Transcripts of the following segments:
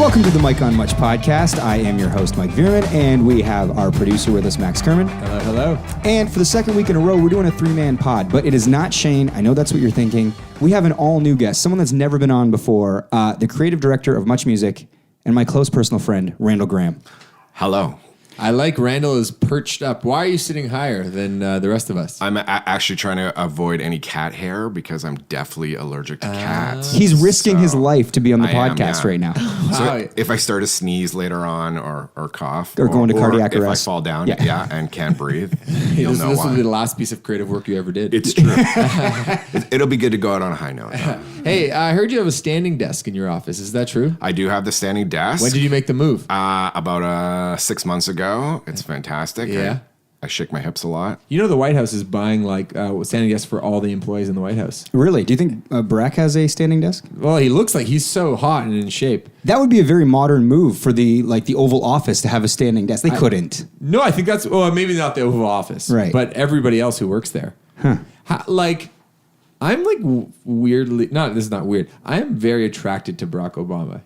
Welcome to the Mike on Much podcast. I am your host, Mike Veerman, and we have our producer with us, Max Kerman. Hello, hello. And for the second week in a row, we're doing a three-man pod, but it is not Shane. I know that's what you're thinking. We have an all-new guest, someone that's never been on before, the creative director of Much Music, and my close personal friend, Randall Graham. Hello. I like Randall is perched up. Why are you sitting higher than the rest of us? I'm actually trying to avoid any cat hair because I'm deathly allergic to cats. He's risking his life to be on the I am, podcast yeah. right now. So Wow. if I start to sneeze later on or cough Or go into cardiac if arrest. I fall down and can't breathe, This you'll know will why. be the last piece of creative work you ever did. It's true. It'll be good to go out on a high note. Hey, I heard you have a standing desk in your office. Is that true? I do have the standing desk. When did you make the move? About 6 months ago. It's fantastic. Yeah. I shake my hips a lot. You know the White House is buying like standing desks for all the employees in the White House. Really? Do you think Barack has a standing desk? Well, he looks like he's so hot and in shape. That would be a very modern move for the Oval Office to have a standing desk. They couldn't. No, I think that's, well, maybe not the Oval Office. Right. But everybody else who works there. I'm like weirdly, this is not weird. I am very attracted to Barack Obama.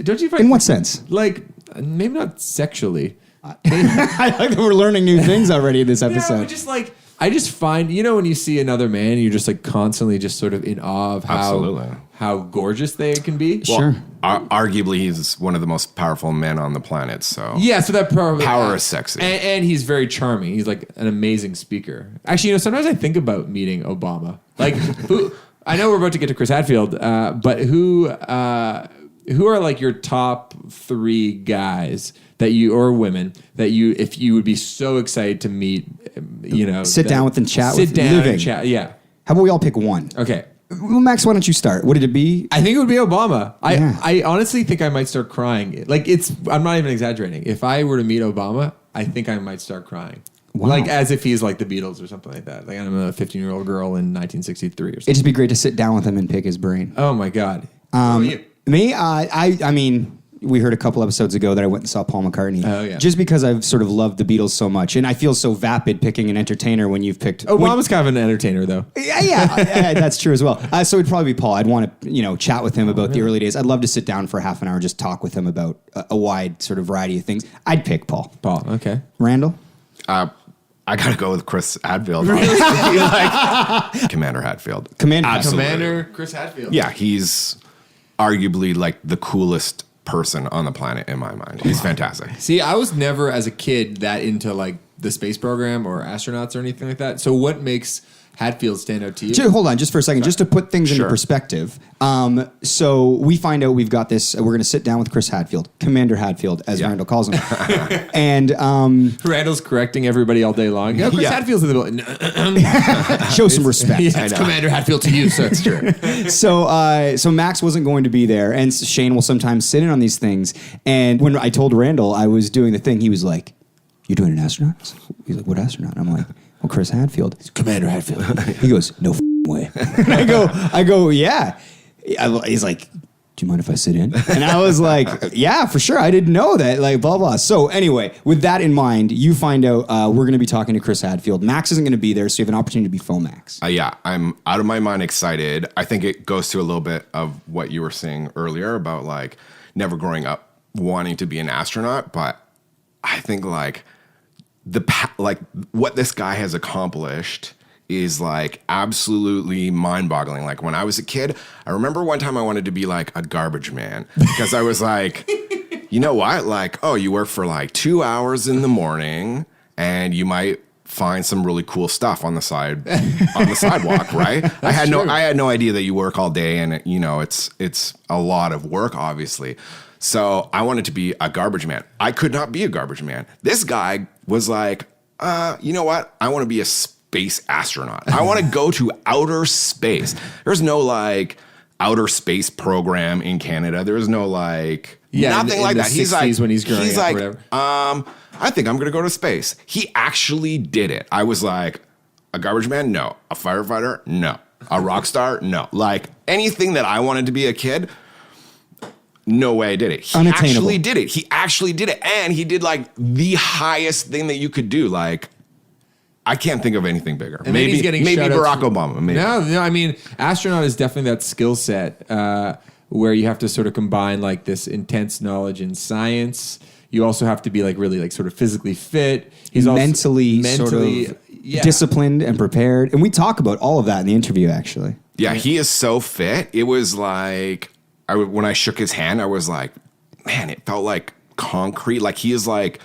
Don't you find? In what sense? Like, maybe not sexually. I like that we're learning new things already in this episode. Yeah, but just like, I just find, when you see another man, you're just like constantly just sort of in awe of how gorgeous they can be. Sure. Arguably, he's one of the most powerful men on the planet. So Yeah, so that power is sexy. and he's very charming. He's like an amazing speaker. Actually, sometimes I think about meeting Obama. Like, I know we're about to get to Chris Hadfield, but who are like your top three guys that you, or women that you, if you would be so excited to meet, Sit down with and chat with. Sit down living. and chat. Yeah. How about we all pick one? Okay. Well, Max, why don't you start? What did it be? I think it would be Obama. Yeah. I honestly think I might start crying. Like, I'm not even exaggerating. If I were to meet Obama, I think I might start crying. Wow. Like, as if he's like the Beatles or something like that. Like, I'm a 15-year-old girl in 1963 or something. It'd just be great to sit down with him and pick his brain. Oh my God. What about you? Me, I mean, we heard a couple episodes ago that I went and saw Paul McCartney. Oh, yeah. Just because I've sort of loved the Beatles so much, and I feel so vapid picking an entertainer when you've picked. Obama's kind of an entertainer, though. Yeah, that's true as well. So it'd probably be Paul. I'd want to, chat with him about the early days. I'd love to sit down for half an hour, just talk with him about a wide sort of variety of things. I'd pick Paul. Paul, okay. Randall? I gotta go with Chris Hadfield. Commander Hadfield. Absolutely. Commander Chris Hadfield. Yeah, he's arguably like the coolest person on the planet in my mind. He's fantastic. See, I was never, as a kid, that into like the space program or astronauts or anything like that. So what makes Hadfield stand out to you? Hold on, just for a second, just to put things into Sure. perspective. So we find out we've got this. We're going to sit down with Chris Hadfield, Commander Hadfield, as Randall calls him, and Randall's correcting everybody all day long. Chris Yeah. Hadfield's in the building. show some respect. Yeah, it's Commander Hadfield to you, sir. That's true. So Max wasn't going to be there, and Shane will sometimes sit in on these things. And when I told Randall I was doing the thing, he was like, "You're doing an astronaut?" He's like, "What astronaut?" I'm like, "Well, Chris Hadfield." Commander Hadfield. He goes, "No way." And I go, "Yeah." He's like, "Do you mind if I sit in?" And I was like, "Yeah, for sure. I didn't know that." Like, blah blah. So anyway, with that in mind, you find out we're going to be talking to Chris Hadfield. Max isn't going to be there, so you have an opportunity to be faux Max. Yeah, I'm out of my mind excited. I think it goes to a little bit of what you were saying earlier about like never growing up wanting to be an astronaut, but I think like what this guy has accomplished is like absolutely mind-boggling. Like when I was a kid, I remember one time I wanted to be like a garbage man because I was like, you know what? Like, oh, you work for like 2 hours in the morning and you might find some really cool stuff on the sidewalk, right? I had no idea that you work all day and it's a lot of work, obviously. So I wanted to be a garbage man. I could not be a garbage man. This guy was like, you know what? I want to be a space astronaut. I want to go to outer space. There's no like outer space program in Canada. There's no like nothing like that. He's like when he's growing up, like, or whatever. I think I'm going to go to space. He actually did it. I was like, a garbage man? No. A firefighter? No. A rock star? No. Like anything that I wanted to be a kid, no way I did it. He actually did it. He actually did it. And he did like the highest thing that you could do. Like, I can't think of anything bigger. And maybe maybe Barack Obama. Maybe. No, I mean, astronaut is definitely that skill set where you have to sort of combine like this intense knowledge in science. You also have to be like really like sort of physically fit. He's mentally sort of disciplined and prepared. And we talk about all of that in the interview, actually. Yeah, he is so fit. It was like, when I shook his hand, I was like, man, it felt like concrete. Like he is like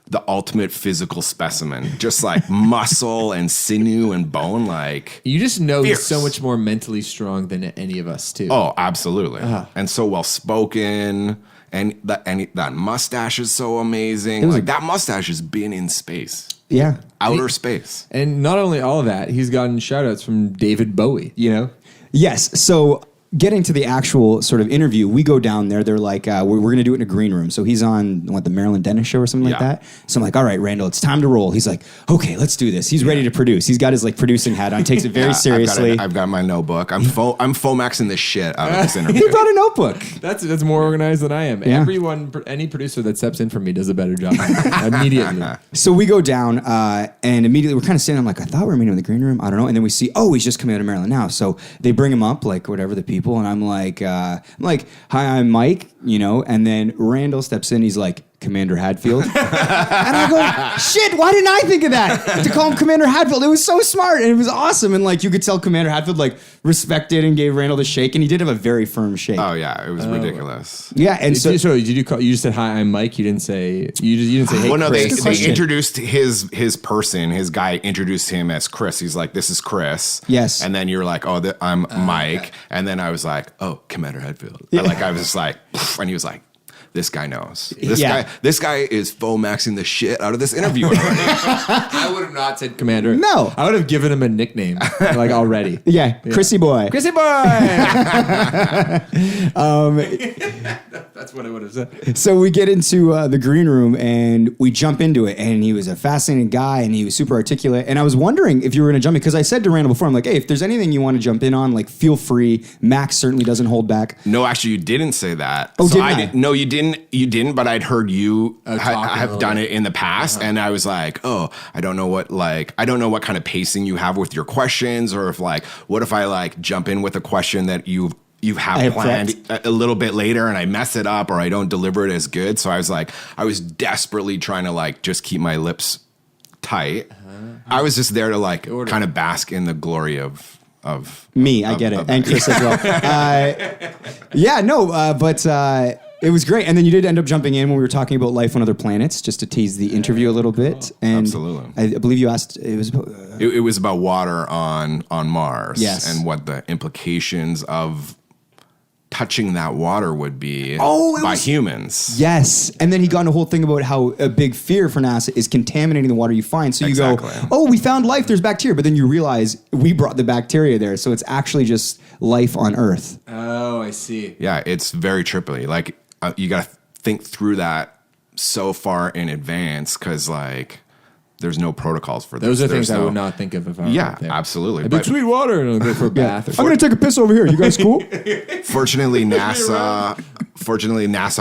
the ultimate physical specimen, just like muscle and sinew and bone. Like you just know fierce. He's so much more mentally strong than any of us too. Oh, absolutely. And so well spoken. And that mustache is so amazing. Like that mustache has been in space. Yeah. Outer space. And not only all of that, he's gotten shout outs from David Bowie, you know? Yes. So getting to the actual sort of interview, we go down there. They're like, we're going to do it in a green room. So he's on the Marilyn Dennis show or something like that. So I'm like, all right, Randall, it's time to roll. He's like, okay, let's do this. He's ready to produce. He's got his like producing hat on, takes it very seriously. I've got my notebook. I'm Fomaxing the shit out of this interview. He brought a notebook. That's more organized than I am. Yeah. Any producer that steps in for me does a better job immediately. So we go down and immediately we're kind of sitting. I'm like, I thought we were meeting in the green room. I don't know. And then we see, he's just coming out of Maryland now. So they bring him up, like whatever the people, and I'm like, hi, I'm Mike, and then Randall steps in. He's like, Commander Hadfield. And I go, shit, why didn't I think of that? To call him Commander Hadfield. It was so smart and it was awesome. And like you could tell Commander Hadfield like respected and gave Randall the shake, and he did have a very firm shake. Oh yeah, it was ridiculous. Yeah, and did you just said hi, I'm Mike. You didn't say hey. Well, no, Chris. they introduced his person. His guy introduced him as Chris. He's like, this is Chris. Yes. And then you're like, I'm Mike. Okay. And then I was like, Commander Hadfield. Yeah. I was just like, and he was like, this guy knows. This guy is Fomaxing the shit out of this interview already. I would have not said Commander. No. I would have given him a nickname, like already. Yeah. Chrissy boy. Chrissy boy! That's what I would have said. So we get into the green room and we jump into it, and he was a fascinating guy and he was super articulate. And I was wondering if you were going to jump in, because I said to Randall before, I'm like, hey, if there's anything you want to jump in on, like feel free. Max certainly doesn't hold back. No, actually, you didn't say that. Oh, so didn't I? No, you didn't. You didn't, but I'd heard you have done it in the past, and I was like, I don't know what kind of pacing you have with your questions, or if like, what if I like jump in with a question that you have planned a little bit later and I mess it up or I don't deliver it as good. So I was desperately trying to like just keep my lips tight. I was just there to like kind of bask in the glory of me. I get it. And Chris as well. But it was great. And then you did end up jumping in when we were talking about life on other planets, just to tease the interview a little bit. And absolutely. I believe you asked, it was about... it was about water on Mars. Yes. And what the implications of touching that water would be by humans. Yes. And then he got in a whole thing about how a big fear for NASA is contaminating the water you find. So you go, we found life, there's bacteria. But then you realize we brought the bacteria there. So it's actually just life on Earth. Oh, I see. Yeah, it's very trippy. Like, you got to think through that so far in advance, because like there's no protocols for this. Those are things I would not think of if I were out there. Absolutely. I'd be sweet water and I'll go for a bath. I'm going to take a piss over here. You guys cool? Fortunately, NASA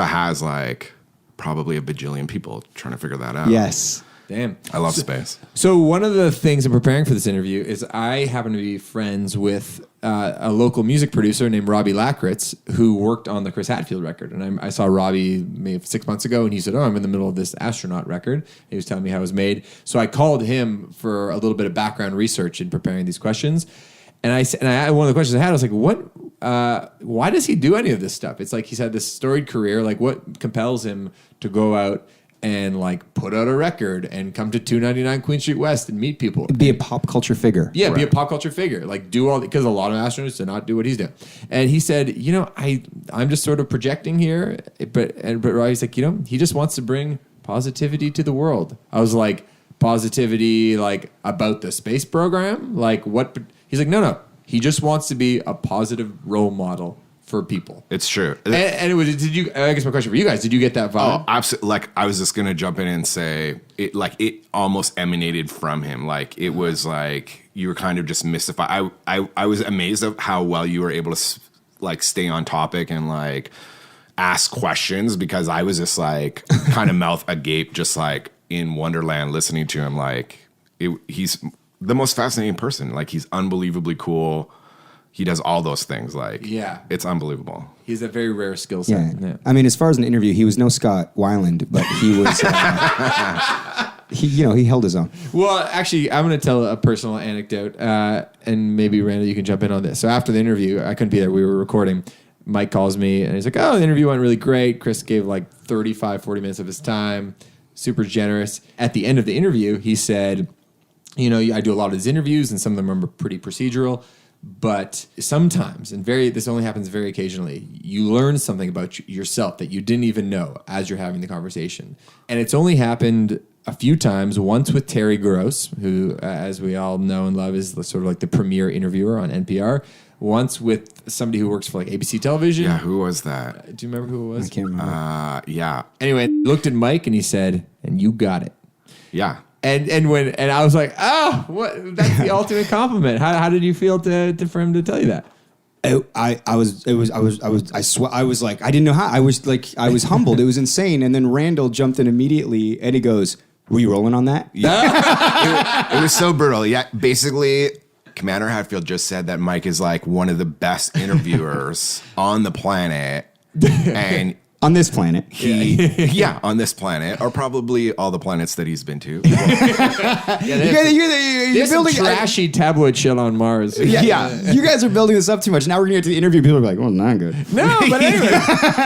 has like probably a bajillion people trying to figure that out. Yes. Damn. I love space. So one of the things in preparing for this interview is I happen to be friends with a local music producer named Robbie Lakritz, who worked on the Chris Hadfield record. And I saw Robbie maybe 6 months ago, and he said, I'm in the middle of this Astronaut record. He was telling me how it was made. So I called him for a little bit of background research in preparing these questions. And one of the questions I had, I was like, why does he do any of this stuff? It's like he's had this storied career. Like, what compels him to go out and like put out a record and come to 299 Queen Street West and meet people? Be a pop culture figure. Yeah, right. Be a pop culture figure. Like do all, because a lot of astronauts do not do what he's doing. And he said, I'm just sort of projecting here, but Robbie's like, he just wants to bring positivity to the world. I was like, positivity like about the space program? Like what? He's like, no. He just wants to be a positive role model for people. It's true. And I guess my question for you guys, did you get that vibe? Oh, absolutely. Like, I was just going to jump in and say it almost emanated from him. Like, it was like you were kind of just mystified. I was amazed at how well you were able to like stay on topic and like ask questions, because I was just like kind of mouth agape, just like in Wonderland listening to him. Like he's the most fascinating person. Like, he's unbelievably cool. He does all those things. Like, Yeah. it's unbelievable. He's a very rare skill set. Yeah. I mean, as far as an interview, he was no Scott Weiland, but he was. He held his own. Well, actually, I'm going to tell a personal anecdote, and maybe Randall, you can jump in on this. So after the interview, I couldn't be there. We were recording. Mike calls me, and he's like, "Oh, the interview went really great." Chris gave like 35, 40 minutes of his time. Super generous. At the end of the interview, he said, I do a lot of these interviews, and some of them are pretty procedural. But sometimes, and this only happens very occasionally, you learn something about yourself that you didn't even know as you're having the conversation. And it's only happened a few times, once with Terry Gross, who, as we all know and love, is sort of like the premier interviewer on NPR. Once with somebody who works for like ABC television. Yeah, who was that? Do you remember who it was? I can't remember. Yeah. Anyway, looked at Mike and he said, "And you got it." Yeah. And I was like, what? That's the ultimate compliment. How did you feel for him to tell you that? I was like, I didn't know how. I was humbled. It was insane. And then Randall jumped in immediately and he goes, "Were you rolling on that?" Yeah. It was so brutal. Yeah. Basically, Commander Hadfield just said that Mike is like one of the best interviewers on the planet. And on this planet. On this planet, or probably all the planets that he's been to. You're building trashy tabloid shit on Mars. Yeah. You guys are building this up too much. Now we're going to get to the interview. People are like, "Well, not good." No, but anyway.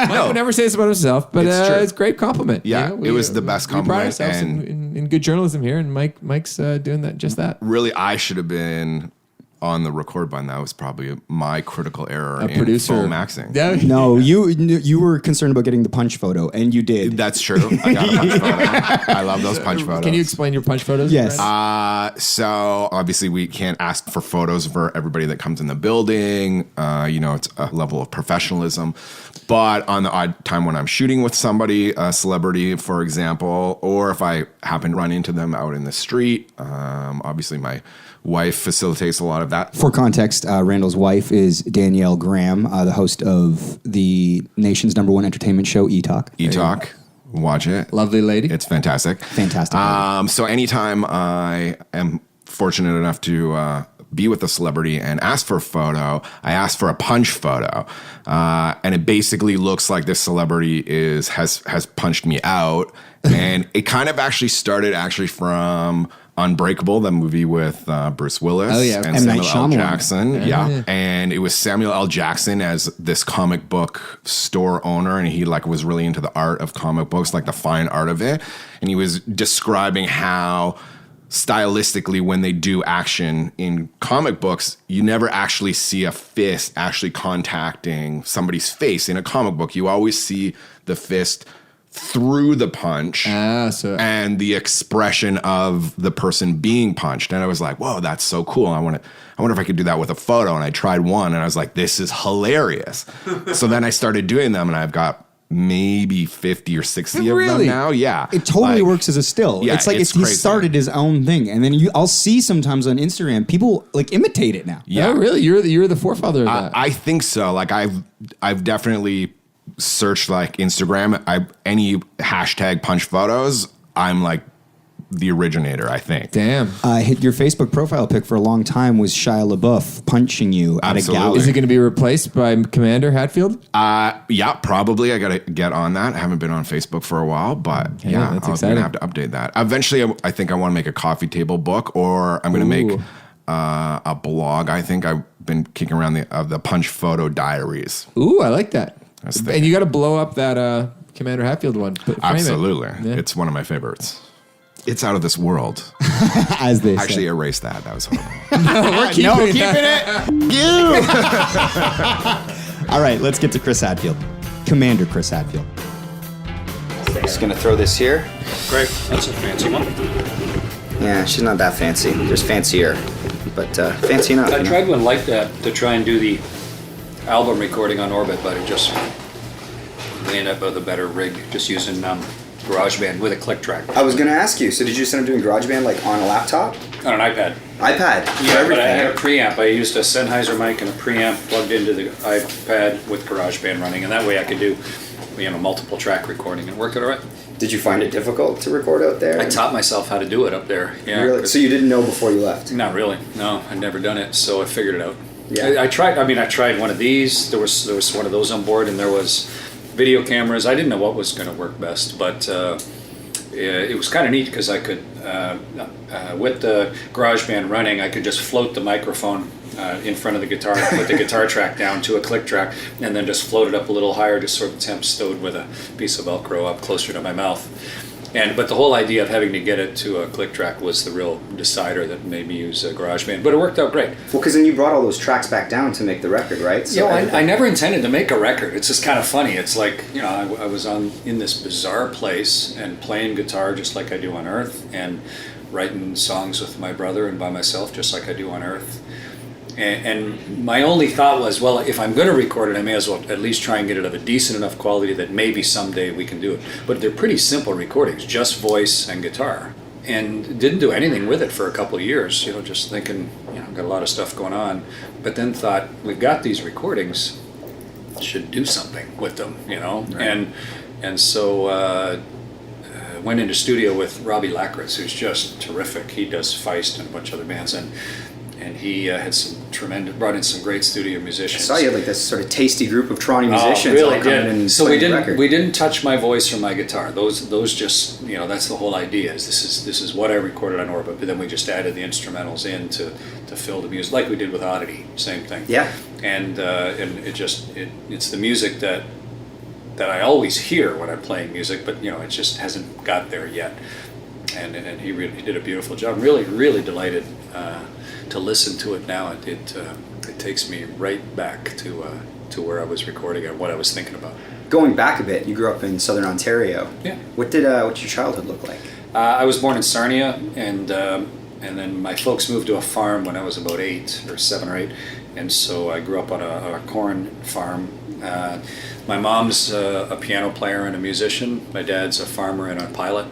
Mike would never say this about himself, but it's a great compliment. Yeah, it was the best compliment. We pride ourselves in good journalism here, and Mike's doing that. Really, I should have been on the record button. That was probably my critical error in producer. full maxing. No, you were concerned about getting the punch photo, and you did. That's true. I got a punch photo. I love those punch photos. Can you explain your punch photos? Yes. So obviously we can't ask for photos for everybody that comes in the building. It's a level of professionalism. But on the odd time when I'm shooting with somebody, a celebrity, for example, or if I happen to run into them out in the street, obviously my wife facilitates a lot of that. For context, Randall's wife is Danielle Graham, the host of the nation's #1 entertainment show, E-Talk. E-Talk. Watch it. Lovely lady. It's fantastic. Fantastic. So anytime I am fortunate enough to be with a celebrity and ask for a photo, I ask for a punch photo. And it basically looks like this celebrity has punched me out. And it kind of actually started from Unbreakable, the movie with Bruce Willis and Samuel L. Jackson. Yeah. And it was Samuel L. Jackson as this comic book store owner, and he was really into the art of comic books, like the fine art of it. And he was describing how stylistically, when they do action in comic books, you never actually see a fist actually contacting somebody's face. In a comic book, you always see the fist through the punch and the expression of the person being punched. And I was like, whoa, that's so cool. I wonder if I could do that with a photo. And I tried one and I was like, this is hilarious. So then I started doing them and I've got maybe 50 or 60 of them now. Yeah. It totally works as a still. Yeah, it's like it's he crazy. started his own thing. And then I'll see sometimes on Instagram, people imitate it now. Yeah. Oh, really? You're the forefather of that. I think so. I've definitely searched Instagram. Any hashtag punch photos, I'm the originator, I think. Damn. Your Facebook profile pic for a long time was Shia LaBeouf punching you at a gala. Is it going to be replaced by Commander Hadfield? Yeah, probably. I got to get on that. I haven't been on Facebook for a while, but that's I'm going exciting. to have to update that. Eventually, I think I want to make a coffee table book, or I'm going to make a blog. I think I've been kicking around the punch photo diaries. Ooh, I like that. That's the And you got to blow up that Commander Hatfield one. Frame Absolutely. it. Yeah. It's one of my favorites. It's out of this world. As they Actually, say. erase that. That was horrible. We're keeping it. All right, let's get to Chris Hadfield. Commander Chris Hadfield. Just going to throw this here. Great. That's a fancy one. Yeah, she's not that fancy. There's fancier, but fancy enough. I tried one like that to try and do the album recording on Orbit, but we ended up with a better rig just using GarageBand with a click track. I was going to ask you, so did you just end up doing GarageBand on a laptop? On an iPad. iPad? Yeah, but I had a preamp. I used a Sennheiser mic and a preamp plugged into the iPad with GarageBand running, and that way I could do multiple track recording and work it all right. Did you find it difficult to record out there? I taught myself how to do it up there. Yeah. Really? So you didn't know before you left? Not really. No, I'd never done it, so I figured it out. Yeah. I tried. I mean, I tried one of these. There was one of those on board, and there was video cameras. I didn't know what was going to work best, but it was kind of neat because I could, with the GarageBand running, I could just float the microphone in front of the guitar, put the guitar track down to a click track, and then just float it up a little higher, just sort of temp stowed with a piece of Velcro up closer to my mouth. But the whole idea of having to get it to a click track was the real decider that made me use GarageBand. But it worked out great. Well, because then you brought all those tracks back down to make the record, right? So I never intended to make a record. It's just kind of funny. It's like, I was in this bizarre place and playing guitar just like I do on Earth, and writing songs with my brother and by myself just like I do on Earth. And my only thought was, well, if I'm going to record it, I may as well at least try and get it of a decent enough quality that maybe someday we can do it. But they're pretty simple recordings, just voice and guitar. And didn't do anything with it for a couple of years, just thinking, got a lot of stuff going on. But then thought, we've got these recordings, should do something with them, Right. And so went into studio with Robbie Lakritz, who's just terrific. He does Feist and a bunch of other bands, and he had brought in some great studio musicians. I saw you had like this sort of tasty group of Toronto musicians. Really all coming in did. and So playing the record. we didn't touch my voice or my guitar. Those just that's the whole idea. This is what I recorded on Orbit, but then we just added the instrumentals in to fill the music, like we did with Oddity. Same thing. Yeah. And it's the music that I always hear when I'm playing music, but it just hasn't got there yet. And he really did a beautiful job. Really, really delighted to listen to it now. It takes me right back to where I was recording and what I was thinking about. Going back a bit, you grew up in Southern Ontario. Yeah. What's your childhood look like? I was born in Sarnia, and then my folks moved to a farm when I was about 7 or 8, and so I grew up on a corn farm. My mom's a piano player and a musician. My dad's a farmer and a pilot.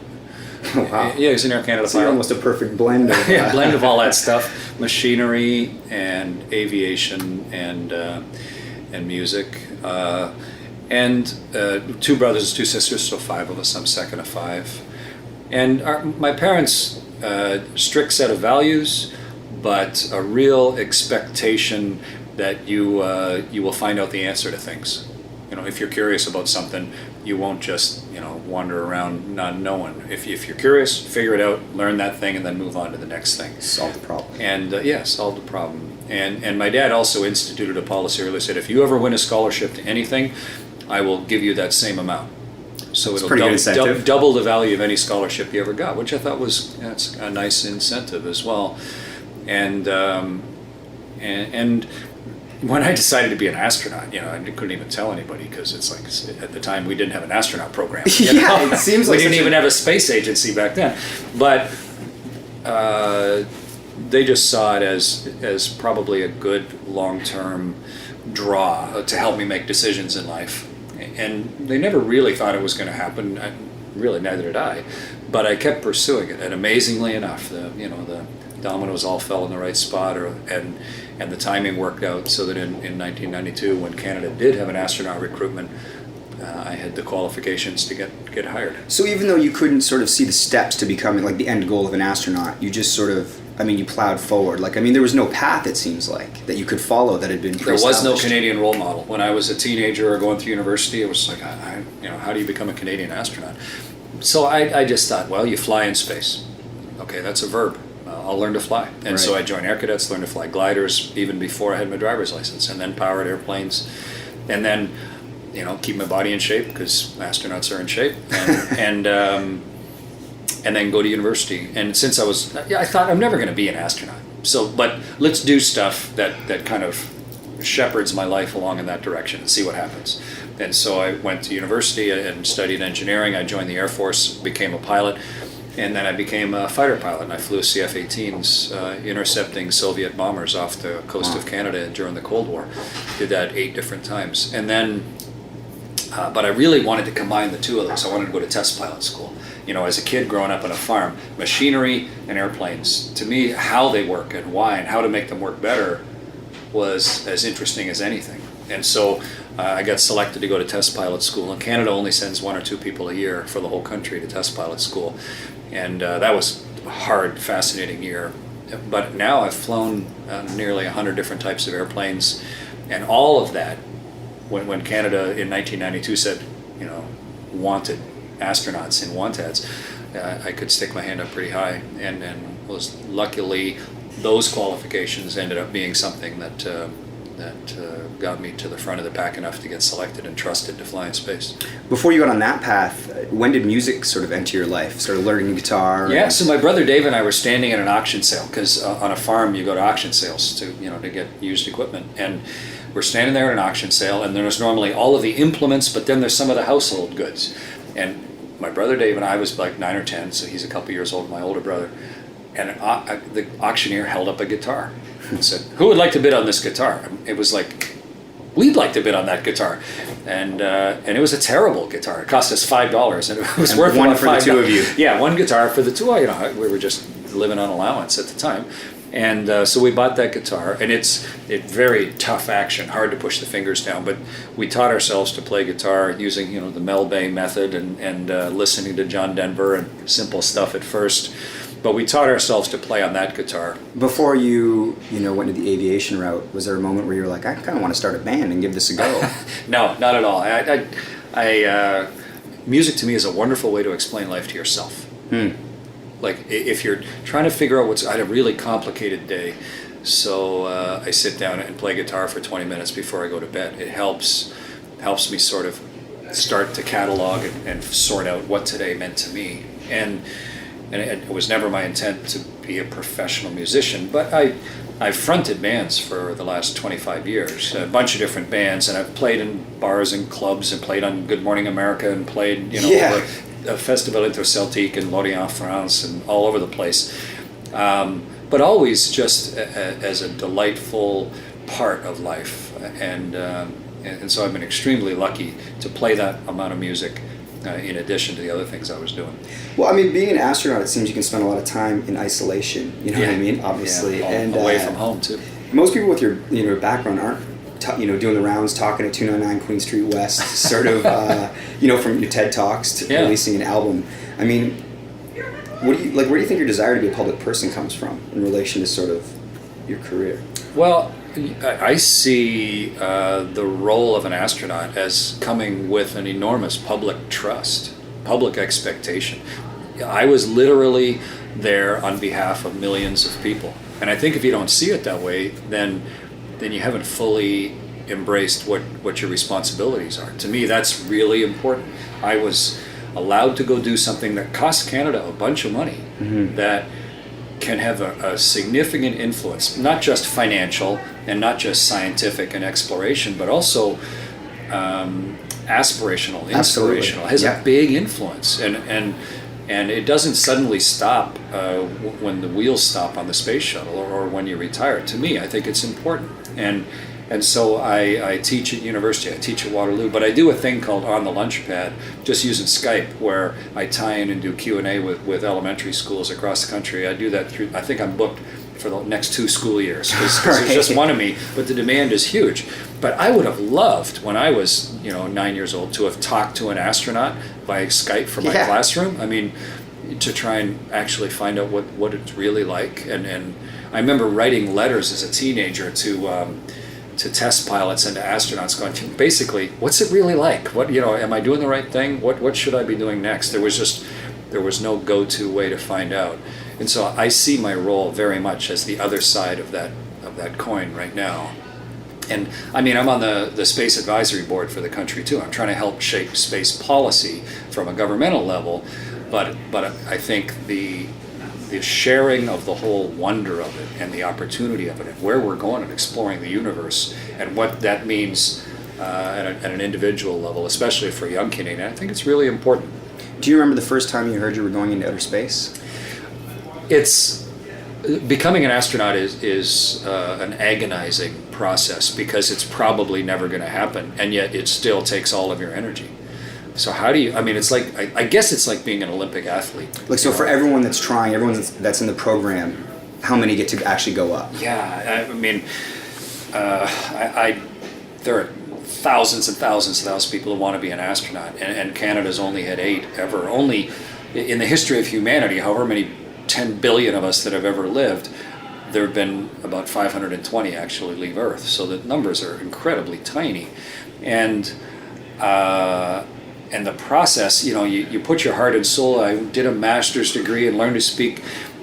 Oh, wow. Yeah, he's an Air Canada So pilot. almost a perfect blend of blend of all that stuff: machinery and aviation and music. And 2 brothers, 2 sisters, so 5 of us. I'm second of 5. And my parents, strict set of values, but a real expectation that you will find out the answer to things. If you're curious about something, you won't just wander around not knowing. If you're curious, figure it out, learn that thing, and then move on to the next thing. solve the problem. And solve the problem. And my dad also instituted a policy where he said, if you ever win a scholarship to anything, I will give you that same amount. So it'll pretty good incentive. double the value of any scholarship you ever got, which I thought was that's a nice incentive as well. And when I decided to be an astronaut, I couldn't even tell anybody because it's like at the time we didn't have an astronaut program. Yeah, it seems like we didn't such even have a space agency back then. But they just saw it as probably a good long-term draw to help me make decisions in life. And they never really thought it was going to happen. Really, neither did I. But I kept pursuing it, and amazingly enough, the dominoes all fell in the right spot, and the timing worked out so that in 1992, when Canada did have an astronaut recruitment, I had the qualifications to get hired. So even though you couldn't sort of see the steps to becoming like the end goal of an astronaut, you just sort of, you plowed forward. There was no path, it seems like, that you could follow that had been There was no pre-established. Canadian role model. When I was a teenager or going through university, it was like, how do you become a Canadian astronaut? So I just thought, well, you fly in space. Okay, that's a verb. I'll learn to fly. And so I joined Air Cadets, learned to fly gliders even before I had my driver's license, and then powered airplanes, and then keep my body in shape because astronauts are in shape, and then go to university. And since I thought I'm never going to be an astronaut. So, but let's do stuff that kind of shepherds my life along in that direction and see what happens. And so I went to university and studied engineering. I joined the Air Force, became a pilot, and then I became a fighter pilot. And I flew CF-18s, intercepting Soviet bombers off the coast of Canada during the Cold War. Did that 8 different times. And then, but I really wanted to combine the 2 of those. I wanted to go to test pilot school. As a kid growing up on a farm, machinery and airplanes, to me, how they work and why and how to make them work better was as interesting as anything. And so I got selected to go to test pilot school, and Canada only sends 1 or 2 people a year for the whole country to test pilot school. And that was a hard, fascinating year. but now I've flown nearly 100 different types of airplanes, and all of that, when Canada in 1992 said, wanted astronauts in want ads, I could stick my hand up pretty high, and was luckily those qualifications ended up being something that got me to the front of the pack enough to get selected and trusted to fly in space. Before you got on that path, when did music sort of enter your life? Started learning guitar? Yeah, so my brother Dave and I were standing at an auction sale, because on a farm you go to auction sales to get used equipment, and we're standing there at an auction sale, and there's normally all of the implements, but then there's some of the household goods. And my brother Dave and I was like 9 or 10, so he's a couple years older than my older brother, and the auctioneer held up a guitar and said, "Who would like to bid on this guitar?" And it was like, we'd like to bid on that guitar, and it was a terrible guitar. It cost us $5, and it was And worth one about for the two of you. Yeah, one guitar for the two. We were just living on allowance at the time, and so we bought that guitar, and it's very tough action, hard to push the fingers down. But we taught ourselves to play guitar using the Mel Bay method and listening to John Denver and simple stuff at first. But we taught ourselves to play on that guitar. Before you went into the aviation route, was there a moment where you were like, I kind of want to start a band and give this a go? No, not at all. Music to me is a wonderful way to explain life to yourself. Like if you're trying to figure out I had a really complicated day, so I sit down and play guitar for 20 minutes before I go to bed. It helps me sort of start to catalog and sort out what today meant to me. And it was never my intent to be a professional musician, but I've fronted bands for the last 25 years, a bunch of different bands, and I've played in bars and clubs and played on Good Morning America and played, a Festival Interceltique in Lorient, France, and all over the place. But always just as a delightful part of life. And so I've been extremely lucky to play that amount of music in addition to the other things I was doing. Well, I mean, being an astronaut, it seems you can spend a lot of time in isolation. You know what I mean? Obviously, and away from home too. Most people with your background aren't doing the rounds, talking at 299 Queen Street West, sort of from your TED Talks to releasing an album. I mean, where do you think your desire to be a public person comes from in relation to sort of your career? Well, I see the role of an astronaut as coming with an enormous public trust, public expectation. I was literally there on behalf of millions of people. And I think if you don't see it that way, then you haven't fully embraced what your responsibilities are. To me, that's really important. I was allowed to go do something that cost Canada a bunch of money, that can have a significant influence, not just financial and not just scientific and exploration, but also aspirational, inspirational. It has a big influence, and it doesn't suddenly stop when the wheels stop on the space shuttle or when you retire. To me, I think it's important, and so I teach at university, I teach at Waterloo, but I do a thing called On the Lunch Pad, just using Skype, where I tie in and do Q&A with elementary schools across the country. I do that through, I think I'm booked for the next 2 school years, because there's just one of me, but the demand is huge. But I would have loved, when I was 9 years old, to have talked to an astronaut by Skype from my classroom. I mean, to try and actually find out what it's really like. And I remember writing letters as a teenager to test pilots and to astronauts, going, basically, what's it really like? What am I doing the right thing? What should I be doing next? There was no go-to way to find out, and so I see my role very much as the other side of that coin right now. And I mean, I'm on the Space Advisory Board for the country too. I'm trying to help shape space policy from a governmental level, but I think the sharing of the whole wonder of it and the opportunity of it and where we're going and exploring the universe and what that means at an individual level, especially for a young Canadian, I think it's really important. Do you remember the first time you heard you were going into outer space? Becoming an astronaut is an agonizing process, because it's probably never going to happen, and yet it still takes all of your energy. So how do you, I mean, it's like, I guess it's like being an Olympic athlete. Like, so for everyone that's trying, everyone that's in the program, how many get to actually go up? Yeah, I mean, there are thousands and thousands and thousands of people who want to be an astronaut, and Canada's only had 8 ever. Only in the history of humanity, however many 10 billion of us that have ever lived, there have been about 520 actually leave Earth, so the numbers are incredibly tiny, and the process, you put your heart and soul. I did a master's degree and learned to speak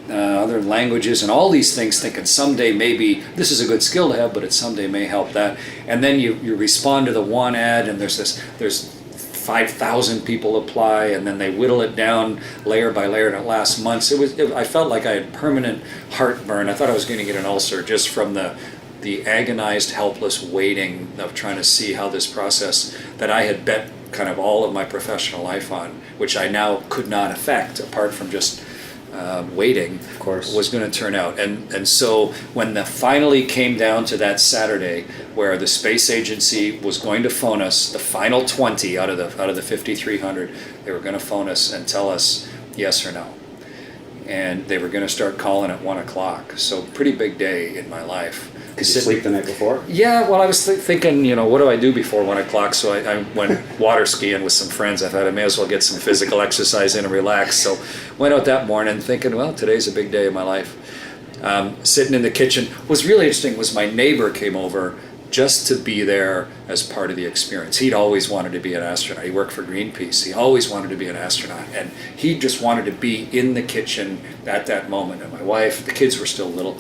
other languages and all these things, thinking someday maybe this is a good skill to have, but it someday may help that. And then you respond to the one ad, and there's 5,000 people apply, and then they whittle it down layer by layer, and it lasts months. I felt like I had permanent heartburn. I thought I was going to get an ulcer just from the agonized, helpless waiting of trying to see how this process that I had bet kind of all of my professional life on, which I now could not affect apart from just waiting, of course, was going to turn out. And so when the finally came down to that Saturday where the space agency was going to phone us, the final 20 out of the 5,300, they were going to phone us and tell us yes or no. And they were going to start calling at 1 o'clock. So pretty big day in my life. Did you sleep the night before? Yeah, well, I was thinking, what do I do before 1 o'clock? So I went water skiing with some friends. I thought I may as well get some physical exercise in and relax. So went out that morning thinking, well, today's a big day of my life. Sitting in the kitchen. What was really interesting was my neighbor came over just to be there as part of the experience. He'd always wanted to be an astronaut. He worked for Greenpeace. He always wanted to be an astronaut. And he just wanted to be in the kitchen at that moment. And my wife, the kids were still little.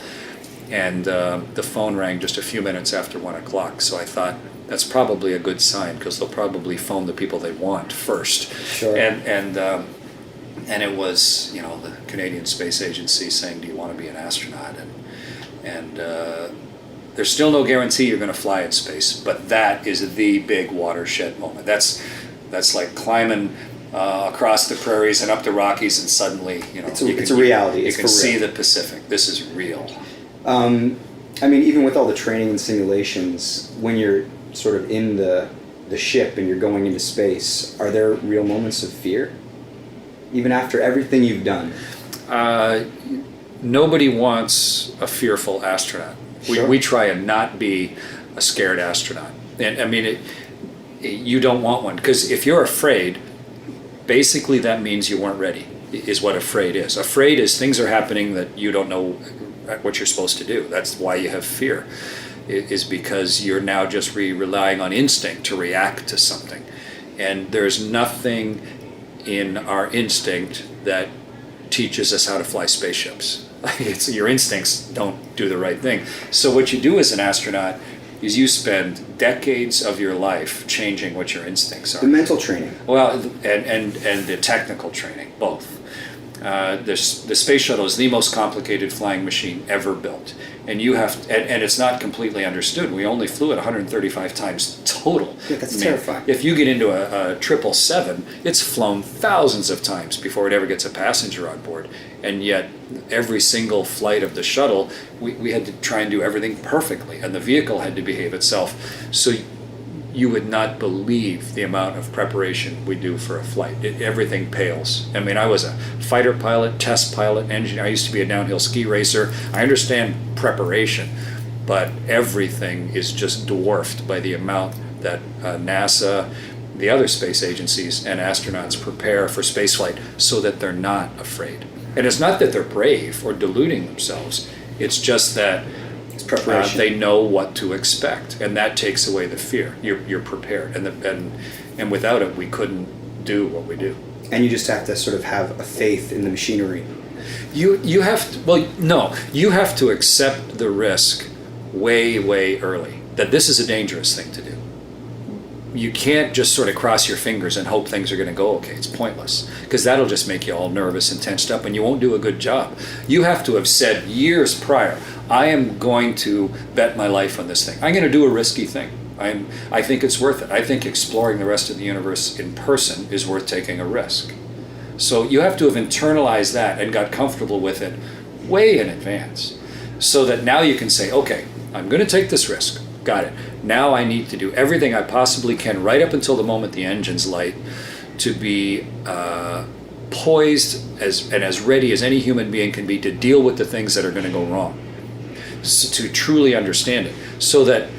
And the phone rang just a few minutes after 1 o'clock. So I thought, that's probably a good sign, because they'll probably phone the people they want first. Sure. And it was, the Canadian Space Agency saying, do you want to be an astronaut? And there's still no guarantee you're going to fly in space, but that is the big watershed moment. That's like climbing across the prairies and up the Rockies, and suddenly, it's a reality. You can see the Pacific. This is real. Even with all the training and simulations, when you're sort of in the ship and you're going into space, are there real moments of fear? Even after everything you've done? Nobody wants a fearful astronaut. Sure. We try and not be a scared astronaut. And you don't want one, because if you're afraid, basically that means you weren't ready, is what afraid is. Afraid is things are happening that you don't know what you're supposed to do. That's why you have fear, is because you're now just relying on instinct to react to something. And there's nothing in our instinct that teaches us how to fly spaceships. Your instincts don't do the right thing. So what you do as an astronaut is you spend decades of your life changing what your instincts are. The mental training. Well, and the technical training, both. The space shuttle is the most complicated flying machine ever built, and and it's not completely understood. We only flew it 135 times total. Yeah, that's terrifying. If you get into a 777, it's flown thousands of times before it ever gets a passenger on board, and yet every single flight of the shuttle, we had to try and do everything perfectly, and the vehicle had to behave itself. So you would not believe the amount of preparation we do for a flight. Everything pales. I was a fighter pilot, test pilot, engineer. I used to be a downhill ski racer. I understand preparation, but everything is just dwarfed by the amount that NASA, the other space agencies, and astronauts prepare for spaceflight so that they're not afraid. And it's not that they're brave or deluding themselves. It's just that preparation. They know what to expect, and that takes away the fear. You're prepared, and without it, we couldn't do what we do. And you just have to sort of have a faith in the machinery. You have to, no, you have to accept the risk way early, that this is a dangerous thing to do. You can't just sort of cross your fingers and hope things are going to go okay. It's pointless, because that'll just make you all nervous and tensed up, and you won't do a good job. You have to have said years prior, I am going to bet my life on this thing. I'm going to do a risky thing. I think it's worth it. I think exploring the rest of the universe in person is worth taking a risk. So you have to have internalized that and got comfortable with it way in advance, so that now you can say, okay, I'm going to take this risk. Got it. Now I need to do everything I possibly can right up until the moment the engine's light to be poised and as ready as any human being can be to deal with the things that are going to go wrong, so to truly understand it, so that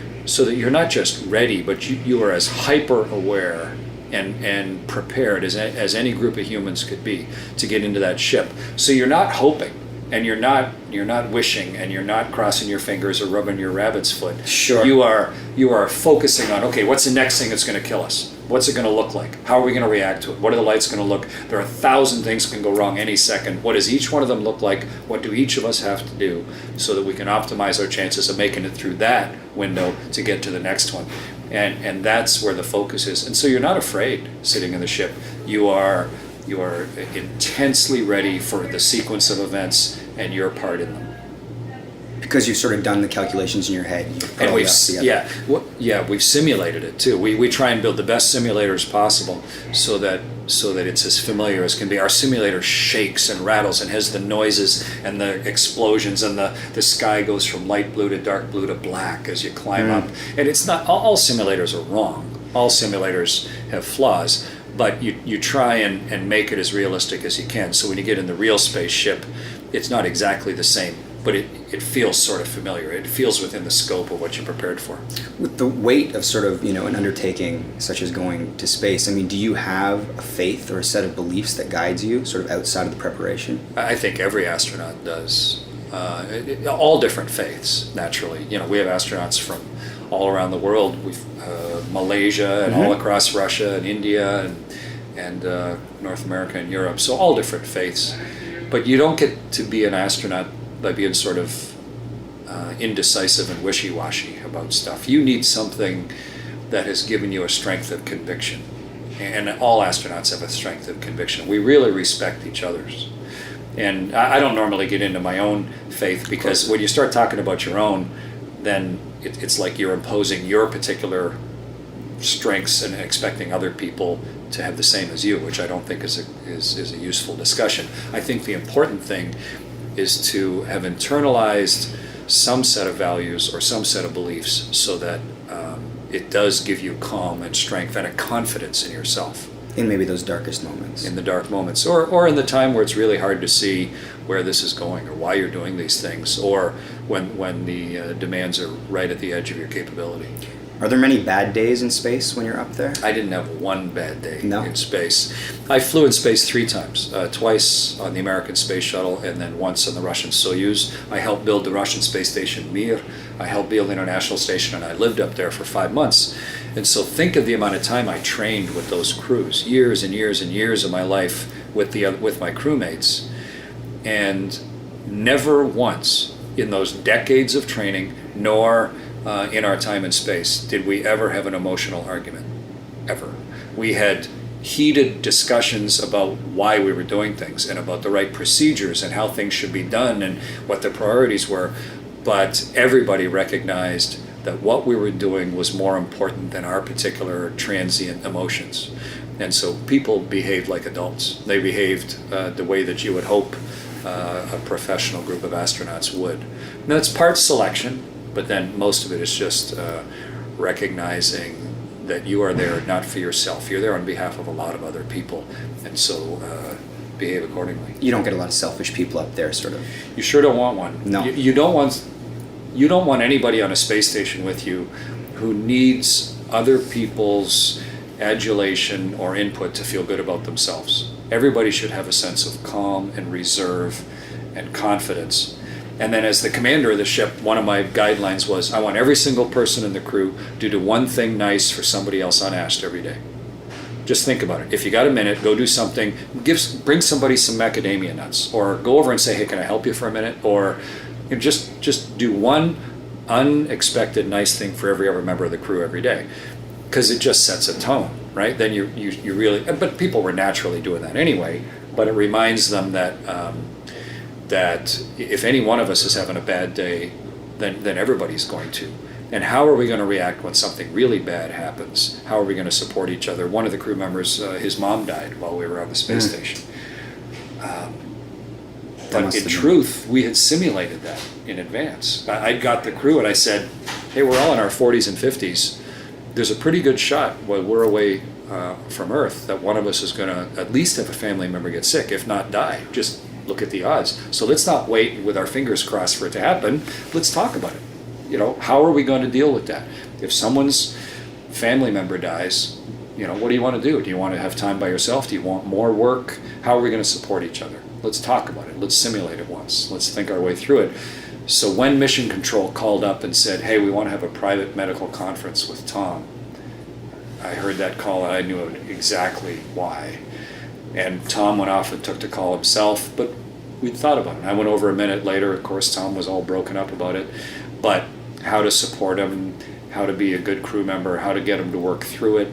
you're not just ready, but you are as hyper aware and prepared as any group of humans could be to get into that ship. So you're not hoping. and you're not wishing, and you're not crossing your fingers or rubbing your rabbit's foot. Sure. You are focusing on, okay, what's the next thing that's going to kill us? What's it going to look like? How are we going to react to it? What are the lights going to look? There are 1,000 things can go wrong any second. What does each one of them look like? What do each of us have to do so that we can optimize our chances of making it through that window to get to the next one? And that's where the focus is. And so you're not afraid sitting in the ship. You are intensely ready for the sequence of events and your part in them. Because you've sort of done the calculations in your head. And we've simulated it too. We try and build the best simulators possible so that it's as familiar as can be. Our simulator shakes and rattles and has the noises and the explosions, and the sky goes from light blue to dark blue to black as you climb up. And it's not all simulators are wrong. All simulators have flaws, but you try and make it as realistic as you can. So when you get in the real spaceship, it's not exactly the same, but it feels sort of familiar. It feels within the scope of what you're prepared for. With the weight of sort of, an undertaking such as going to space, I mean, do you have a faith or a set of beliefs that guides you sort of outside of the preparation? I think every astronaut does. All different faiths, naturally. We have astronauts from all around the world. We've Malaysia and all across Russia and India and North America and Europe. So all different faiths. But you don't get to be an astronaut by being sort of indecisive and wishy-washy about stuff. You need something that has given you a strength of conviction. And all astronauts have a strength of conviction. We really respect each other's. And I don't normally get into my own faith, because when you start talking about your own, then it's like you're imposing your particular strengths and expecting other people to have the same as you, which I don't think is a useful discussion. I think the important thing is to have internalized some set of values or some set of beliefs so that it does give you calm and strength and a confidence in yourself. In maybe those darkest moments. In the dark moments, or in the time where it's really hard to see where this is going or why you're doing these things, or when the demands are right at the edge of your capability. Are there many bad days in space when you're up there? I didn't have one bad day in space. I flew in space 3 times, twice on the American space shuttle and then once on the Russian Soyuz. I helped build the Russian space station Mir. I helped build the International Station, and I lived up there for 5 months. And so think of the amount of time I trained with those crews, years and years and years of my life with my crewmates. And never once in those decades of training, nor in our time in space, did we ever have an emotional argument, ever. We had heated discussions about why we were doing things and about the right procedures and how things should be done and what the priorities were, but everybody recognized that what we were doing was more important than our particular transient emotions. And so people behaved like adults. They behaved the way that you would hope a professional group of astronauts would. Now, it's part selection, but then most of it is just recognizing that you are there not for yourself. You're there on behalf of a lot of other people, and so behave accordingly. You don't get a lot of selfish people up there, sort of. You sure don't want one. No. You don't want anybody on a space station with you who needs other people's adulation or input to feel good about themselves. Everybody should have a sense of calm and reserve and confidence. And then as the commander of the ship, one of my guidelines was, I want every single person in the crew to do one thing nice for somebody else unasked every day. Just think about it. If you got a minute, go do something. Bring somebody some macadamia nuts, or go over and say, hey, can I help you for a minute? Or just do one unexpected nice thing for every other member of the crew every day, because it just sets a tone, right? Then you really, but people were naturally doing that anyway, but it reminds them that that if any one of us is having a bad day, then everybody's going to. And how are we going to react when something really bad happens? How are we going to support each other? One of the crew members, his mom died while we were on the space station. But in truth, we had simulated that in advance. I got the crew and I said, hey, we're all in our 40s and 50s. There's a pretty good shot while we're away from Earth that one of us is going to at least have a family member get sick, if not die. Just look at the odds. So let's not wait with our fingers crossed for it to happen. Let's talk about it. How are we going to deal with that? If someone's family member dies, what do you want to do? Do you want to have time by yourself? Do you want more work? How are we going to support each other? Let's talk about it. Let's simulate it once. Let's think our way through it. So when Mission Control called up and said, hey, we want to have a private medical conference with Tom, I heard that call and I knew exactly why. And Tom went off and took the call himself, but we'd thought about it. I went over a minute later. Of course, Tom was all broken up about it, but how to support him, how to be a good crew member, how to get him to work through it.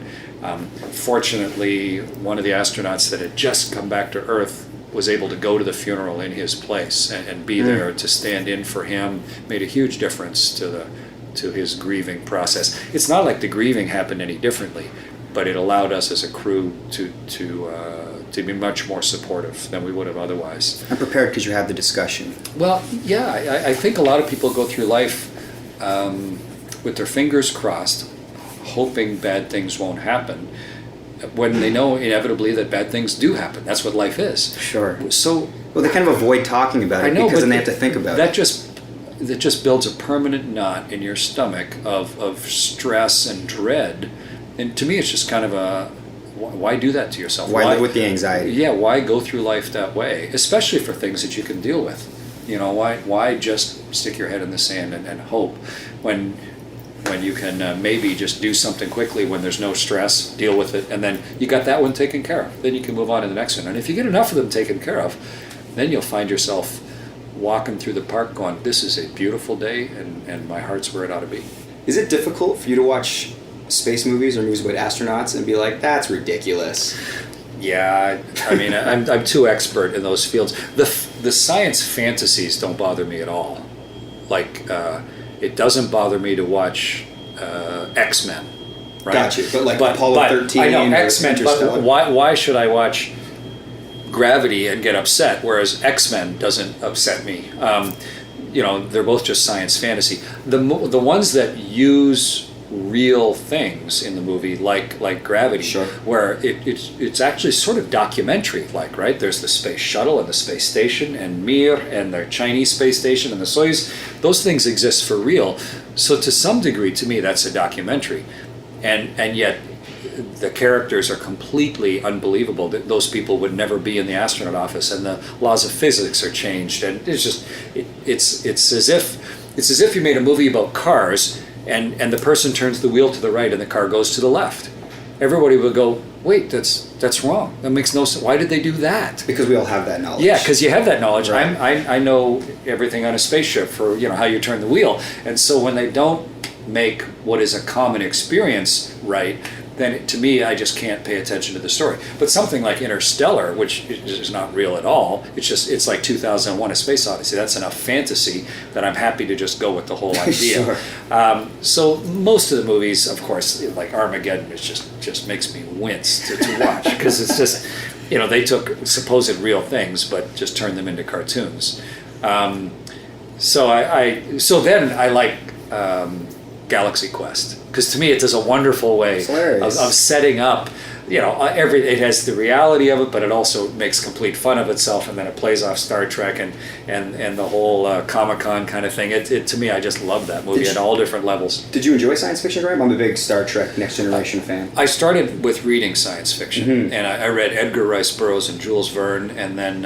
Fortunately, one of the astronauts that had just come back to Earth was able to go to the funeral in his place and be there to stand in for him. Made a huge difference to his grieving process. It's not like the grieving happened any differently, but it allowed us as a crew to be much more supportive than we would have otherwise. I'm prepared because you had the discussion. Well, yeah, I think a lot of people go through life with their fingers crossed, hoping bad things won't happen, when they know inevitably that bad things do happen. That's what life is. Sure. So, well, they kind of avoid talking about it because then they have to think about it. That just builds a permanent knot in your stomach of stress and dread. And to me, it's just kind of why do that to yourself? Why live with the anxiety? Yeah, why go through life that way? Especially for things that you can deal with. You know, why just stick your head in the sand and hope when you can maybe just do something quickly when there's no stress, deal with it, and then you got that one taken care of. Then you can move on to the next one. And if you get enough of them taken care of, then you'll find yourself walking through the park going, this is a beautiful day, and my heart's where it ought to be. Is it difficult for you to watch space movies or movies about astronauts and be like, that's ridiculous? Yeah, I mean, I'm too expert in those fields. The science fantasies don't bother me at all. Like, it doesn't bother me to watch X-Men, right? Gotcha, but like Apollo 13 I know, or X-Men, Interstellar. but why should I watch Gravity and get upset, whereas X-Men doesn't upset me? You know, they're both just science fantasy. The ones that use real things in the movie, like Gravity, sure, where it's actually sort of documentary, like, right? There's the space shuttle and the space station and Mir and the Chinese space station and the Soyuz. Those things exist for real. So to some degree, to me, that's a documentary, and yet the characters are completely unbelievable. Those people would never be in the astronaut office, and the laws of physics are changed, and it's just it's as if you made a movie about cars. And the person turns the wheel to the right and the car goes to the left. Everybody would go, wait, that's wrong. That makes no sense. Why did they do that? Because we all have that knowledge. Yeah, because you have that knowledge. Right. I know everything on a spaceship for how you turn the wheel. And so when they don't make what is a common experience right, then to me, I just can't pay attention to the story. But something like Interstellar, which is not real at all, it's like 2001: A Space Odyssey. That's enough fantasy that I'm happy to just go with the whole idea. Sure. So most of the movies, of course, like Armageddon, it just makes me wince to watch, because it's just, they took supposed real things but just turned them into cartoons. So then I like Galaxy Quest, because to me it does a wonderful way of setting up, it has the reality of it, but it also makes complete fun of itself, and then it plays off Star Trek and the whole Comic-Con kind of thing. It to me, I just love that movie at all different levels. Did you enjoy science fiction, Graham? I'm a big Star Trek Next Generation fan. I started with reading science fiction, and I read Edgar Rice Burroughs and Jules Verne, and then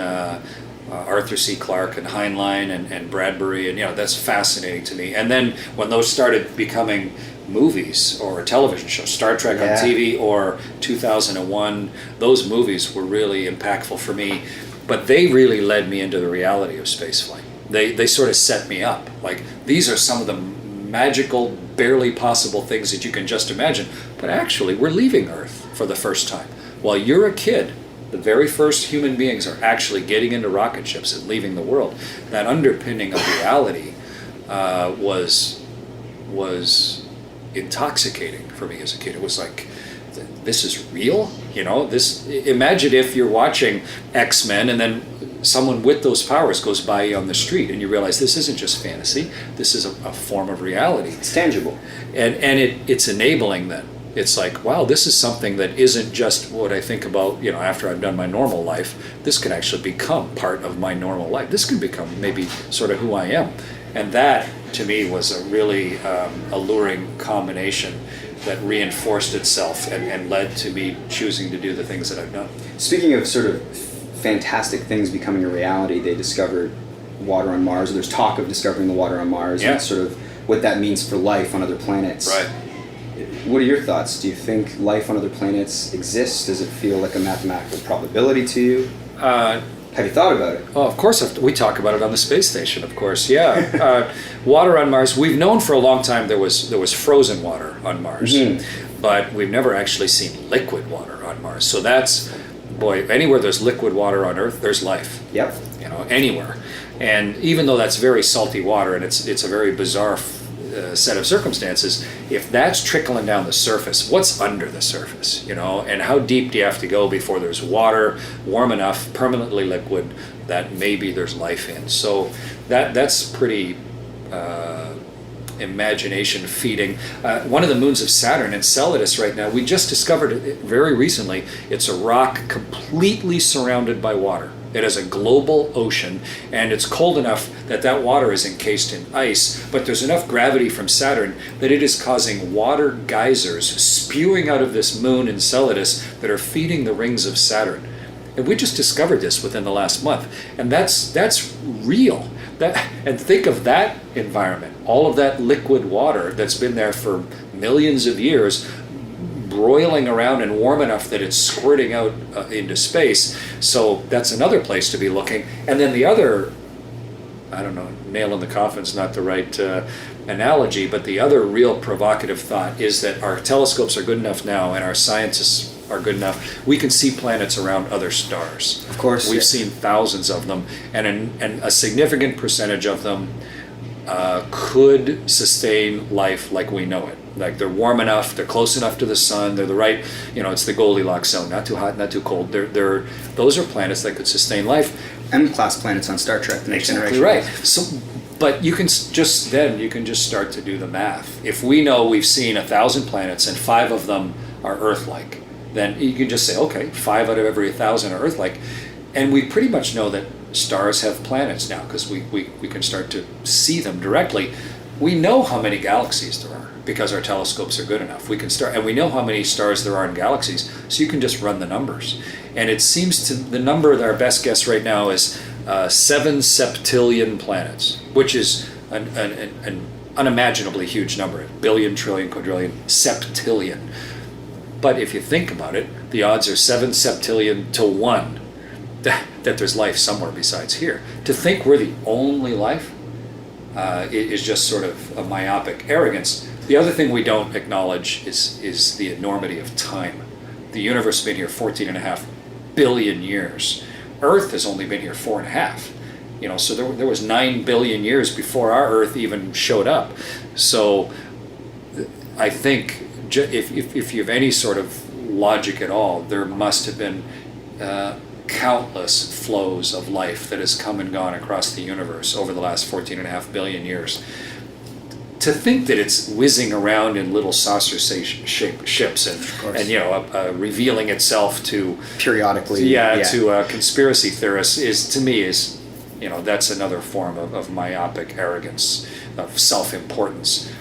Arthur C. Clarke and Heinlein and Bradbury, and that's fascinating to me. And then when those started becoming movies or television shows, Star Trek on TV or 2001, those movies were really impactful for me, but they really led me into the reality of spaceflight. They sort of set me up. Like, these are some of the magical, barely possible things that you can just imagine, but actually we're leaving Earth for the first time. While you're a kid, the very first human beings are actually getting into rocket ships and leaving the world. That underpinning of reality was intoxicating for me as a kid. It was like, this is real? Imagine if you're watching X-Men and then someone with those powers goes by you on the street and you realize this isn't just fantasy, this is a form of reality. It's tangible. And it's enabling then. It's like, wow, this is something that isn't just what I think about, after I've done my normal life. This can actually become part of my normal life. This can become maybe sort of who I am. And that, to me, was a really alluring combination that reinforced itself and led to me choosing to do the things that I've done. Speaking of sort of fantastic things becoming a reality. They discovered water on Mars. There's talk of discovering the water on Mars and sort of what that means for life on other planets. Right. What are your thoughts? Do you think life on other planets exists? Does it feel like a mathematical probability to you? Have you thought about it? Well, of course, we talk about it on the space station, of course, yeah. Water on Mars, we've known for a long time there was frozen water on Mars, but we've never actually seen liquid water on Mars. So that's, boy, anywhere there's liquid water on Earth, there's life. Yep. You know, anywhere. And even though that's very salty water and it's a very bizarre set of circumstances, if that's trickling down the surface, what's under the surface, you know, and how deep do you have to go before there's water warm enough, permanently liquid, that maybe there's life in? So that's pretty imagination feeding. One of the moons of Saturn, Enceladus, right now, we just discovered it very recently. It's a rock completely surrounded by water. It has a global ocean, and it's cold enough that that water is encased in ice, but there's enough gravity from Saturn that it is causing water geysers spewing out of this moon Enceladus that are feeding the rings of Saturn. And we just discovered this within the last month, and that's real. And think of that environment, all of that liquid water that's been there for millions of years, broiling around and warm enough that it's squirting out into space. So that's another place to be looking. And then the other, I don't know, nail in the coffin's not the right analogy, but the other real provocative thought is that our telescopes are good enough now and our scientists are good enough, we can see planets around other stars. Of course. We've seen thousands of them, and a significant percentage of them could sustain life like we know it. Like they're warm enough, they're close enough to the sun, they're the right, you know, it's the Goldilocks zone, not too hot, not too cold. Those are planets that could sustain life. M-class planets on Star Trek, the Next Exactly Generation. right. So, but you can just start to do the math. If we know we've seen 1,000 planets and 5 of them are Earth-like, then you can just say, okay, 5 out of every 1,000 are Earth-like. And we pretty much know that stars have planets now because we can start to see them directly. We know how many galaxies there are because our telescopes are good enough. We can start, and we know how many stars there are in galaxies, so you can just run the numbers. And it seems the number that our best guess right now is 7 septillion planets, which is an unimaginably huge number. Billion, trillion, quadrillion, septillion. But if you think about it, the odds are 7 septillion to 1 that there's life somewhere besides here. To think we're the only life is just sort of a myopic arrogance. The other thing we don't acknowledge is the enormity of time. The universe has been here 14.5 billion years. Earth has only been here 4.5. You know, so there was 9 billion years before our Earth even showed up. So I think if you have any sort of logic at all, there must have been countless flows of life that has come and gone across the universe over the last 14.5 billion years. To think that it's whizzing around in little saucer-shaped ships and you know revealing itself to periodically, to conspiracy theorists is, to me, is, you know, that's another form of myopic arrogance, of self-importance.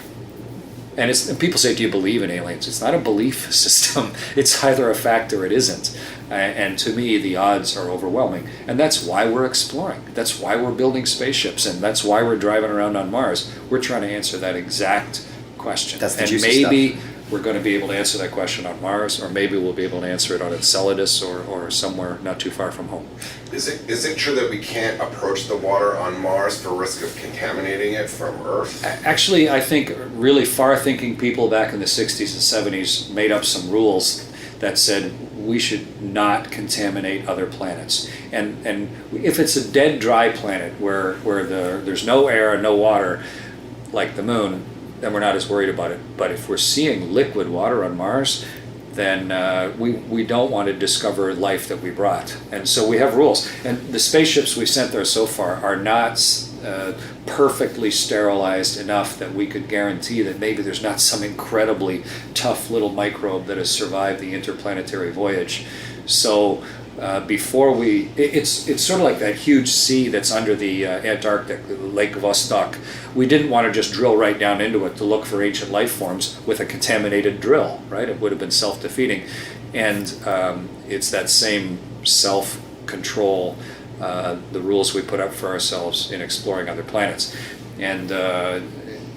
And people say, do you believe in aliens? It's not a belief system. It's either a fact or it isn't. And to me, the odds are overwhelming. And that's why we're exploring. That's why we're building spaceships. And that's why we're driving around on Mars. We're trying to answer that exact question. That's the and juicy maybe stuff. We're going to be able to answer that question on Mars, or maybe we'll be able to answer it on Enceladus or somewhere not too far from home. Is it true that we can't approach the water on Mars for risk of contaminating it from Earth? Actually, I think really far-thinking people back in the 60s and 70s made up some rules that said we should not contaminate other planets. And if it's a dead, dry planet where there's no air and no water, like the moon, then we're not as worried about it. But if we're seeing liquid water on Mars, then we don't want to discover life that we brought. And so we have rules. And the spaceships we've sent there so far are not perfectly sterilized enough that we could guarantee that maybe there's not some incredibly tough little microbe that has survived the interplanetary voyage. So before it's sort of like that huge sea that's under the Antarctic, Lake Vostok. We didn't want to just drill right down into it to look for ancient life forms with a contaminated drill, right? It would have been self-defeating. And it's that same control the rules we put up for ourselves in exploring other planets. And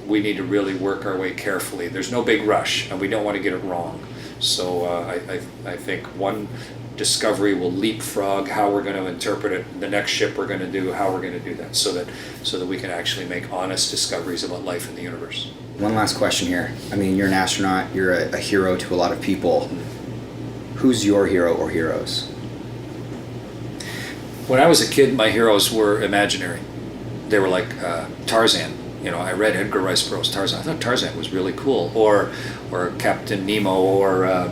we need to really work our way carefully. There's no big rush, and we don't want to get it wrong. So I think one discovery will leapfrog how we're going to interpret it. The next ship we're going to do, how we're going to do that, so that we can actually make honest discoveries about life in the universe. One last question here. I mean, you're an astronaut. You're a hero to a lot of people. Who's your hero or heroes? When I was a kid, my heroes were imaginary. They were like Tarzan. You know, I read Edgar Rice Burroughs' Tarzan. I thought Tarzan was really cool. Or Captain Nemo, or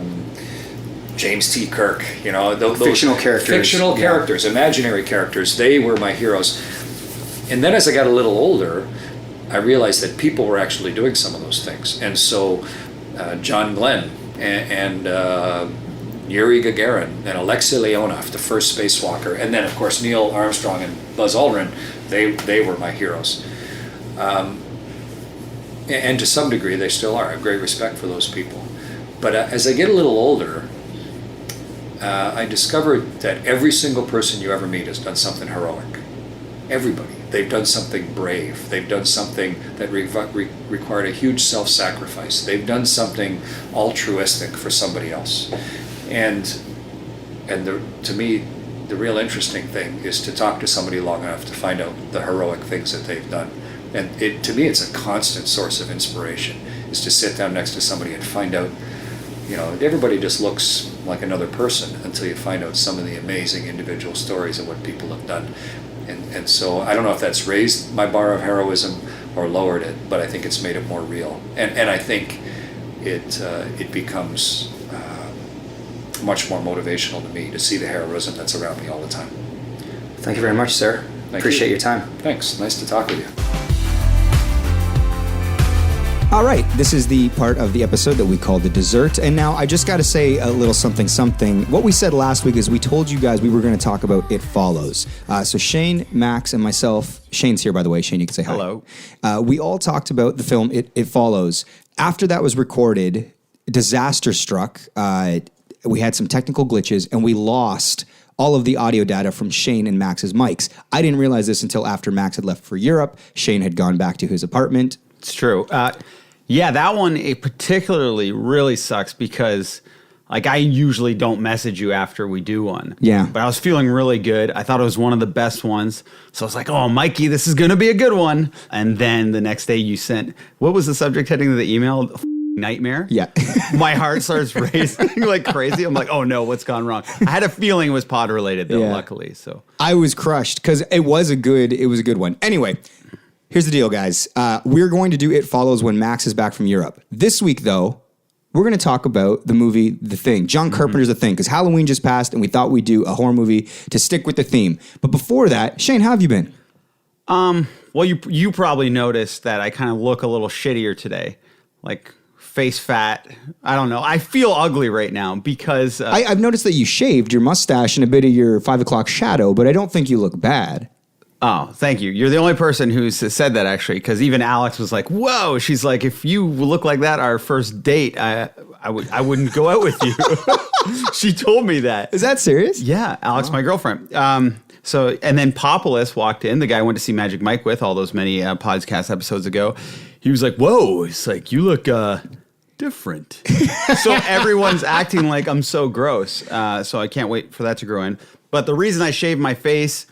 James T. Kirk. You know, those fictional characters. Fictional characters, imaginary characters. They were my heroes. And then as I got a little older, I realized that people were actually doing some of those things. And so John Glenn and Yuri Gagarin and Alexei Leonov, the first spacewalker, and then of course Neil Armstrong and Buzz Aldrin, they were my heroes. And to some degree they still are. I have great respect for those people. But as I get a little older, I discovered that every single person you ever meet has done something heroic. Everybody. They've done something brave. They've done something that required a huge self-sacrifice. They've done something altruistic for somebody else. And to me, the real interesting thing is to talk to somebody long enough to find out the heroic things that they've done. And to me, it's a constant source of inspiration, is to sit down next to somebody and find out, you know, everybody just looks like another person until you find out some of the amazing individual stories of what people have done. And so I don't know if that's raised my bar of heroism or lowered it, but I think it's made it more real. And I think it becomes much more motivational to me to see the heroism that's around me all the time. Thank you very much, sir. Appreciate your time. Thanks. Nice to talk with you. All right, this is the part of the episode that we call the dessert. And now I just got to say a little something. What we said last week is we told you guys we were going to talk about It Follows. So Shane, Max, and myself, Shane's here, by the way. Shane, you can say hi. Hello. We all talked about the film It Follows. After that was recorded, disaster struck. We had some technical glitches, and we lost all of the audio data from Shane and Max's mics. I didn't realize this until after Max had left for Europe. Shane had gone back to his apartment. It's true. Yeah, that one, it particularly really sucks because, like, I usually don't message you after we do one. Yeah. But I was feeling really good. I thought it was one of the best ones. So I was like, oh, Mikey, this is going to be a good one. And then the next day you sent, what was the subject heading of the email? Nightmare? Yeah. My heart starts racing like crazy. I'm like, oh no, what's gone wrong? I had a feeling it was pod related though, luckily. So I was crushed because it was a good one. Anyway, here's the deal, guys. We're going to do It Follows when Max is back from Europe. This week, though, we're going to talk about the movie The Thing. John Carpenter's The Thing, because Halloween just passed and we thought we'd do a horror movie to stick with the theme. But before that, Shane, how have you been? Well, you probably noticed that I kind of look a little shittier today. Like face fat. I don't know. I feel ugly right now because... I've noticed that you shaved your mustache and a bit of your 5 o'clock shadow, but I don't think you look bad. Oh, thank you. You're the only person who's said that, actually, because even Alex was like, whoa. She's like, if you look like that our first date, I wouldn't go out with you. She told me that. Is that serious? Yeah, Alex, my girlfriend. So, and then Populus walked in, the guy I went to see Magic Mike with all those many podcast episodes ago. He was like, whoa. It's like, you look different. So everyone's acting like I'm so gross. So I can't wait for that to grow in. But the reason I shaved my face,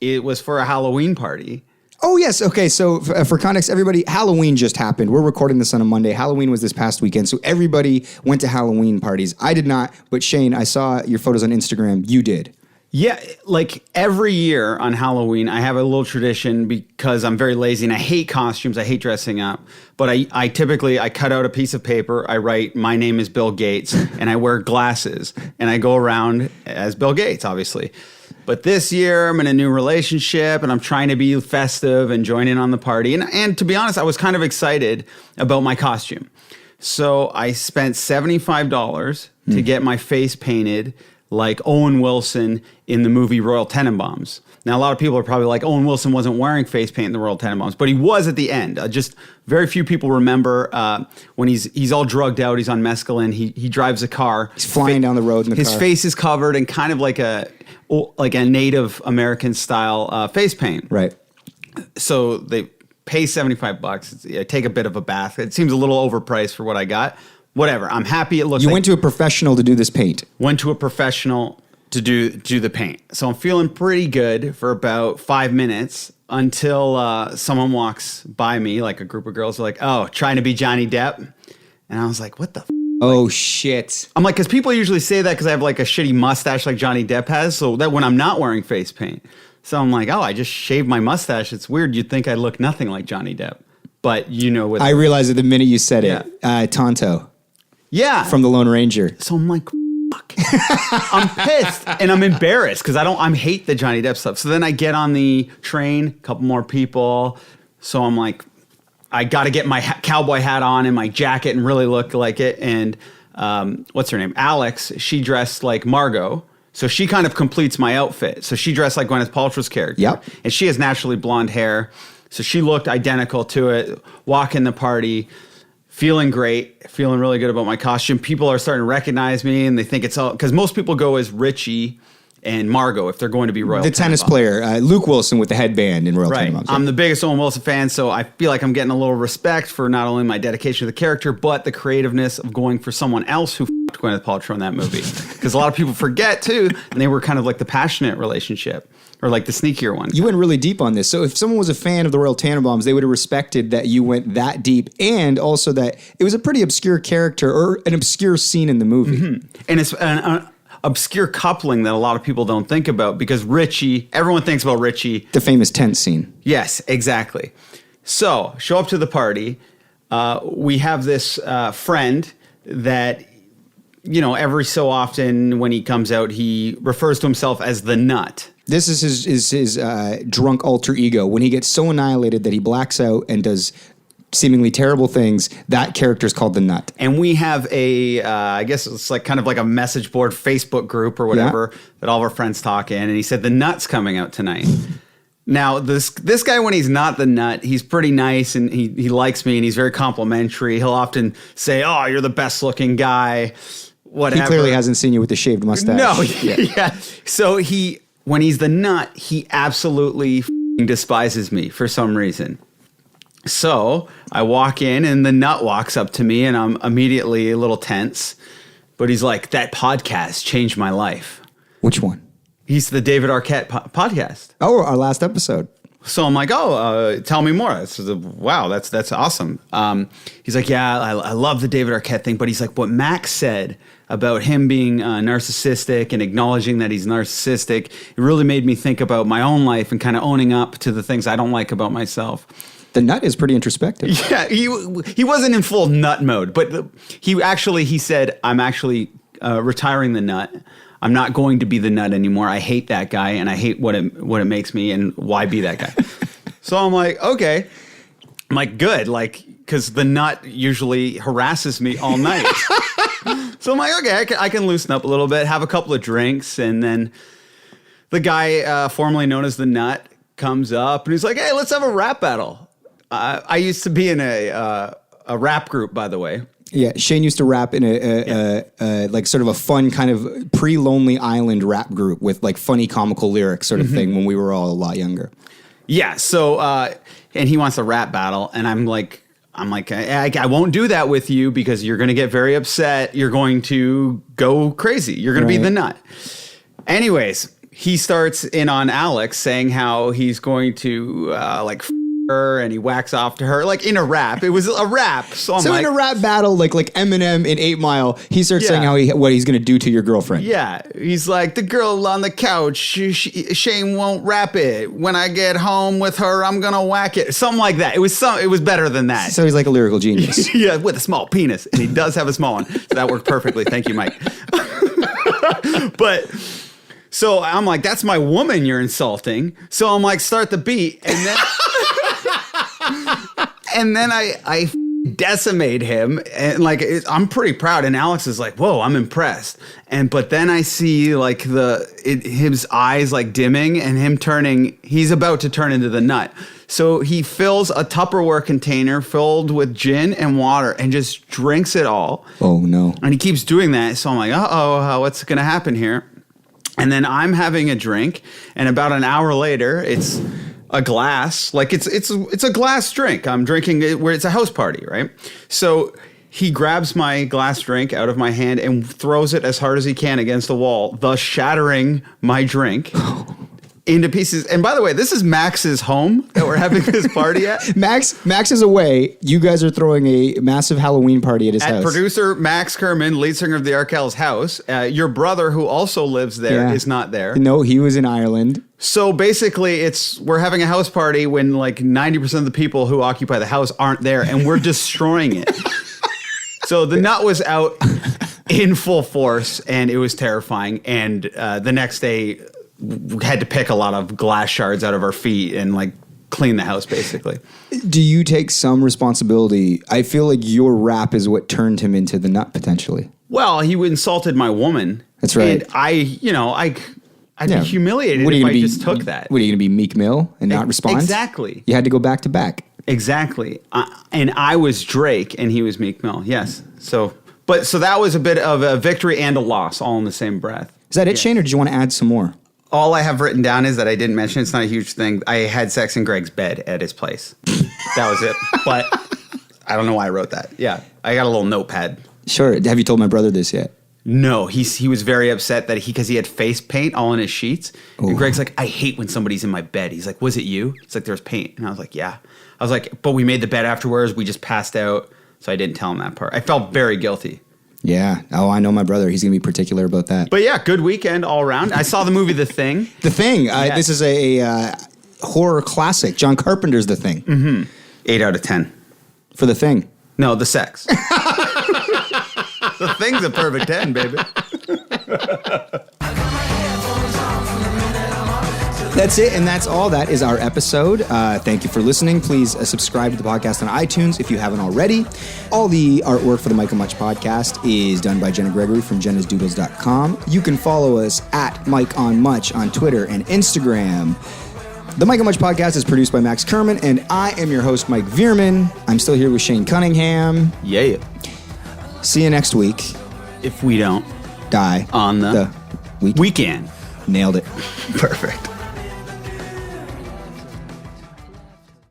it was for a Halloween party. Oh, yes. Okay, so for context, everybody, Halloween just happened. We're recording this on a Monday. Halloween was this past weekend, so everybody went to Halloween parties. I did not, but Shane, I saw your photos on Instagram. You did. Yeah, like every year on Halloween, I have a little tradition because I'm very lazy and I hate costumes. I hate dressing up. But I typically cut out a piece of paper. I write, my name is Bill Gates, and I wear glasses. And I go around as Bill Gates, obviously. But this year, I'm in a new relationship, and I'm trying to be festive and join in on the party. And to be honest, I was kind of excited about my costume. So I spent $75 to get my face painted like Owen Wilson in the movie Royal Tenenbaums. Now, a lot of people are probably like, Owen Wilson wasn't wearing face paint in the Royal Tenenbaums, but he was at the end. Just very few people remember when he's all drugged out, he's on mescaline, he drives a car. He's flying down the road in the his car. His face is covered in kind of like a Native American style face paint. Right. So they pay $75. Take a bit of a bath. It seems a little overpriced for what I got. Whatever. I'm happy it looks You went to a professional to do this paint. Went to a professional to do the paint. So I'm feeling pretty good for about 5 minutes until someone walks by me, like a group of girls are like, oh, trying to be Johnny Depp. And I was like, what the Oh, shit. I'm like, because people usually say that because I have like a shitty mustache like Johnny Depp has. So that when I'm not wearing face paint. So I'm like, oh, I just shaved my mustache. It's weird. You'd think I look nothing like Johnny Depp. But you know what? I realized it the minute you said Yeah. it. Tonto Yeah. from The Lone Ranger. So I'm like, fuck. I'm pissed and I'm embarrassed because I hate the Johnny Depp stuff. So then I get on the train, a couple more people. So I'm like, I got to get my cowboy hat on and my jacket and really look like it. And what's her name? Alex, she dressed like Margot. So she kind of completes my outfit. So she dressed like Gwyneth Paltrow's character. Yep. And she has naturally blonde hair. So she looked identical to it. Walking the party, feeling great, feeling really good about my costume. People are starting to recognize me and they think it's all, because most people go as Richie and Margot if they're going to be Royal The tennis Tenenbaums. Player, Luke Wilson with the headband in Royal Right. Tenenbaums. I'm the biggest Owen Wilson fan, so I feel like I'm getting a little respect for not only my dedication to the character, but the creativeness of going for someone else who f***ed Gwyneth Paltrow in that movie. Because a lot of people forget, too, and they were kind of like the passionate relationship, or like the sneakier one. You went really deep on this. So if someone was a fan of the Royal Tenenbaums, they would have respected that you went that deep, and also that it was a pretty obscure character or an obscure scene in the movie. Mm-hmm. And it's an obscure coupling that a lot of people don't think about because Richie, everyone thinks about Richie. The famous tent scene. Yes, exactly. So, show up to the party. We have this friend that, you know, every so often when he comes out, he refers to himself as the Nut. This is his drunk alter ego. When he gets so annihilated that he blacks out and does seemingly terrible things, that character is called the Nut. And we have I guess it's like kind of like a message board Facebook group or whatever that all of our friends talk in. And he said, the Nut's coming out tonight. Now, this guy, when he's not the Nut, he's pretty nice and he likes me and he's very complimentary. He'll often say, oh, you're the best looking guy, whatever. He clearly hasn't seen you with the shaved mustache. No, yeah. So when he's the Nut, he absolutely despises me for some reason. So I walk in and the Nut walks up to me and I'm immediately a little tense. But he's like, that podcast changed my life. Which one? He's the David Arquette podcast. Oh, our last episode. So I'm like, tell me more. Wow, that's awesome. He's like, yeah, I love the David Arquette thing. But he's like, what Max said about him being narcissistic and acknowledging that he's narcissistic, it really made me think about my own life and kind of owning up to the things I don't like about myself. The Nut is pretty introspective. Yeah, he wasn't in full nut mode, but he said, I'm actually retiring the Nut. I'm not going to be the Nut anymore. I hate that guy, and I hate what it makes me, and why be that guy? So I'm like, okay. I'm like, good, like, because the Nut usually harasses me all night. So I'm like, okay, I can loosen up a little bit, have a couple of drinks, and then the guy formerly known as the Nut comes up, and he's like, hey, let's have a rap battle. I used to be in a rap group, by the way. Yeah, Shane used to rap in a like sort of a fun kind of pre-Lonely Island rap group with like funny comical lyrics sort of thing when we were all a lot younger. Yeah, so and he wants a rap battle, and I'm like, I won't do that with you because you're going to get very upset. You're going to go crazy. You're going to be the Nut. Anyways, he starts in on Alex saying how he's going to her and he whacks off to her like in a rap. It was a rap. So in a rap battle, like Eminem in 8 Mile, he starts saying what he's going to do to your girlfriend. Yeah, he's like, the girl on the couch, Shane won't rap it. When I get home with her, I'm gonna whack it. Something like that. It was better than that. So he's like a lyrical genius. Yeah, with a small penis, and he does have a small one. So that worked perfectly. Thank you, Mike. But. So I'm like, that's my woman you're insulting. So I'm like, start the beat. And then and then I decimate him, and like I'm pretty proud. And Alex is like, "Whoa, I'm impressed." But then I see like his eyes like dimming, and him turning. He's about to turn into the nut. So he fills a Tupperware container filled with gin and water and just drinks it all. Oh no! And he keeps doing that. So I'm like, what's gonna happen here? And then I'm having a drink, and about an hour later, it's a glass, like it's a glass drink. I'm drinking it where it's a house party, right? So he grabs my glass drink out of my hand and throws it as hard as he can against the wall, thus shattering my drink into pieces. And by the way, this is Max's home that we're having this party at. Max is away. You guys are throwing a massive Halloween party at his house. Producer Max Kerman, lead singer of the Arkells' house. Your brother, who also lives there, is not there. No, he was in Ireland. So basically, we're having a house party when like 90% of the people who occupy the house aren't there, and we're destroying it. So the nut was out in full force, and it was terrifying. And the next day, we had to pick a lot of glass shards out of our feet and like clean the house, basically. Do you take some responsibility? I feel like your rap is what turned him into the nut, potentially. Well, he insulted my woman. That's right. And I'd be humiliated if I just took that. What, are you going to be Meek Mill and not respond? Exactly. You had to go back to back. Exactly. And I was Drake and he was Meek Mill. Yes. So that was a bit of a victory and a loss all in the same breath. Is that it, Shane, or did you want to add some more? All I have written down is that I didn't mention, it's not a huge thing, I had sex in Greg's bed at his place. That was it. But I don't know why I wrote that. Yeah. I got a little notepad. Sure. Have you told my brother this yet? No, he was very upset that because he had face paint all in his sheets. Ooh. And Greg's like, I hate when somebody's in my bed. He's like, was it you? He's like, there's paint. And I was like, yeah. I was like, but we made the bed afterwards. We just passed out. So I didn't tell him that part. I felt very guilty. Yeah. Oh, I know my brother. He's going to be particular about that. But yeah, good weekend all around. I saw the movie The Thing. The Thing. Yes. This is a horror classic. John Carpenter's The Thing. Mm-hmm. 8 out of 10. For The Thing. No, the sex. The Thing's a perfect 10, baby. That's it, and that's all. That is our episode. Thank you for listening. Please subscribe to the podcast on iTunes if you haven't already. All the artwork for the Mike and Much podcast is done by Jenna Gregory from jennasdoodles.com. You can follow us at Mike on Much on Twitter and Instagram. The Mike and Much podcast is produced by Max Kerman, and I am your host, Mike Veerman. I'm still here with Shane Cunningham. Yeah. See you next week. If we don't die on the weekend. Weekend. Nailed it. Perfect.